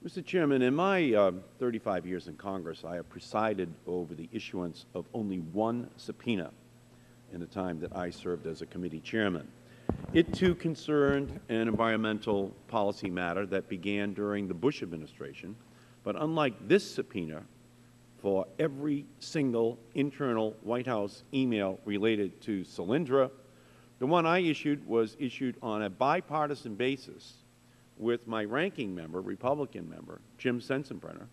Mr. Chairman, in my 35 years in Congress, I have presided over the issuance of only one subpoena in the time that I served as a committee chairman. It, too, concerned an environmental policy matter that began during the Bush administration, but unlike this subpoena, for every single internal White House email related to Solyndra, the one I issued was issued on a bipartisan basis with my ranking member, Republican member, Jim Sensenbrenner,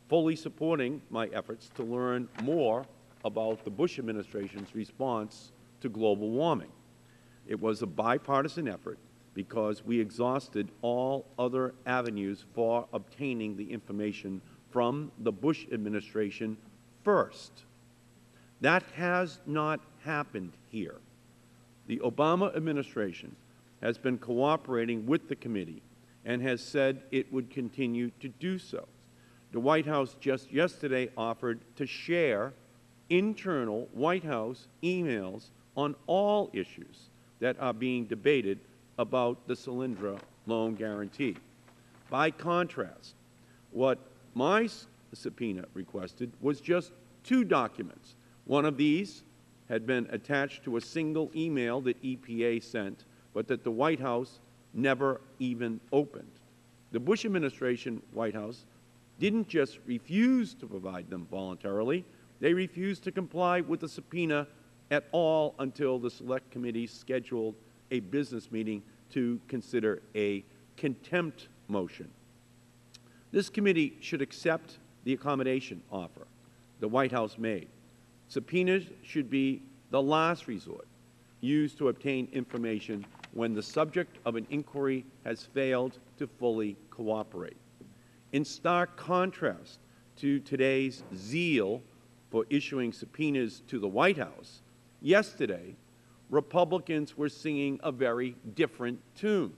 fully supporting my efforts to learn more about the Bush administration's response to global warming. It was a bipartisan effort because we exhausted all other avenues for obtaining the information from the Bush administration first. That has not happened here. The Obama administration has been cooperating with the committee and has said it would continue to do so. The White House just yesterday offered to share internal White House emails on all issues that are being debated about the Solyndra loan guarantee. By contrast, what my subpoena requested was just 2 documents. One of these had been attached to a single email that EPA sent, but that the White House never even opened. The Bush administration White House didn't just refuse to provide them voluntarily, they refused to comply with the subpoena at all until the Select Committee scheduled a business meeting to consider a contempt motion. This committee should accept the accommodation offer the White House made. Subpoenas should be the last resort used to obtain information when the subject of an inquiry has failed to fully cooperate. In stark contrast to today's zeal for issuing subpoenas to the White House, yesterday, Republicans were singing a very different tune.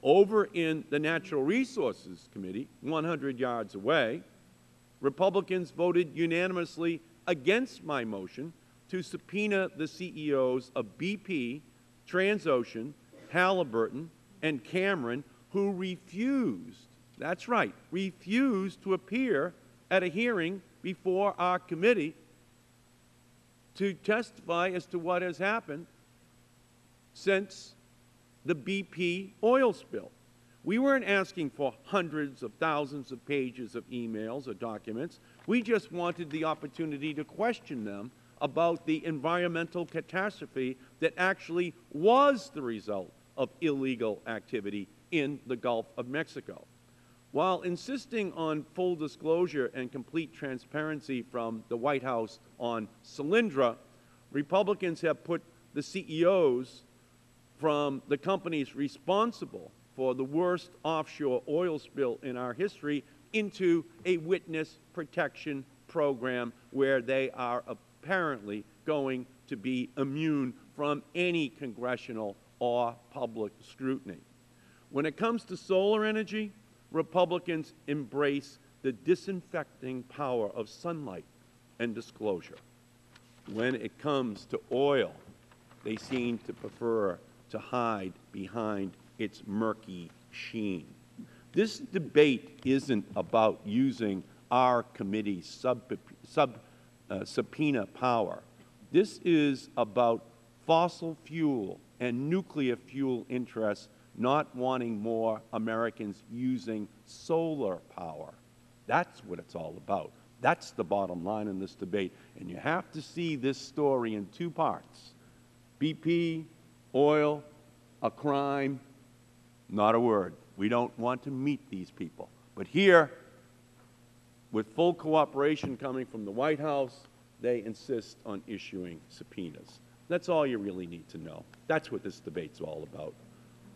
Over in the Natural Resources Committee, 100 yards away, Republicans voted unanimously against my motion to subpoena the CEOs of BP, Transocean, Halliburton, and Cameron, who refused, that's right, refused to appear at a hearing before our committee to testify as to what has happened since the BP oil spill. We weren't asking for hundreds of thousands of pages of emails or documents. We just wanted the opportunity to question them about the environmental catastrophe that actually was the result of illegal activity in the Gulf of Mexico. While insisting on full disclosure and complete transparency from the White House on Solyndra, Republicans have put the CEOs from the companies responsible for the worst offshore oil spill in our history into a witness protection program where they are apparently going to be immune from any congressional or public scrutiny. When it comes to solar energy, Republicans embrace the disinfecting power of sunlight and disclosure. When it comes to oil, they seem to prefer to hide behind its murky sheen. This debate isn't about using our committee's subpoena power. This is about fossil fuel and nuclear fuel interests not wanting more Americans using solar power. That's what it's all about. That's the bottom line in this debate. And you have to see this story in 2 parts. BP, oil, a crime, not a word. We don't want to meet these people. But here, with full cooperation coming from the White House, they insist on issuing subpoenas. That's all you really need to know. That's what this debate's all about.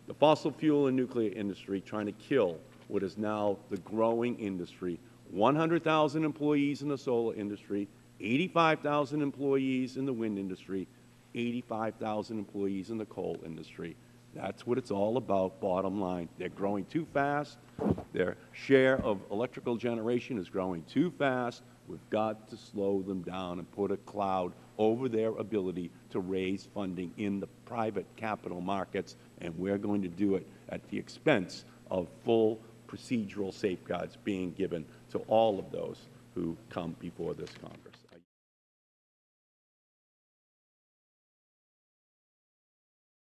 The fossil fuel and nuclear industry trying to kill what is now the growing industry. 100,000 employees in the solar industry, 85,000 employees in the wind industry, 85,000 employees in the coal industry. That's what it's all about, bottom line. They're growing too fast. Their share of electrical generation is growing too fast. We've got to slow them down and put a cloud over their ability to raise funding in the private capital markets, and we're going to do it at the expense of full procedural safeguards being given to all of those who come before this Congress.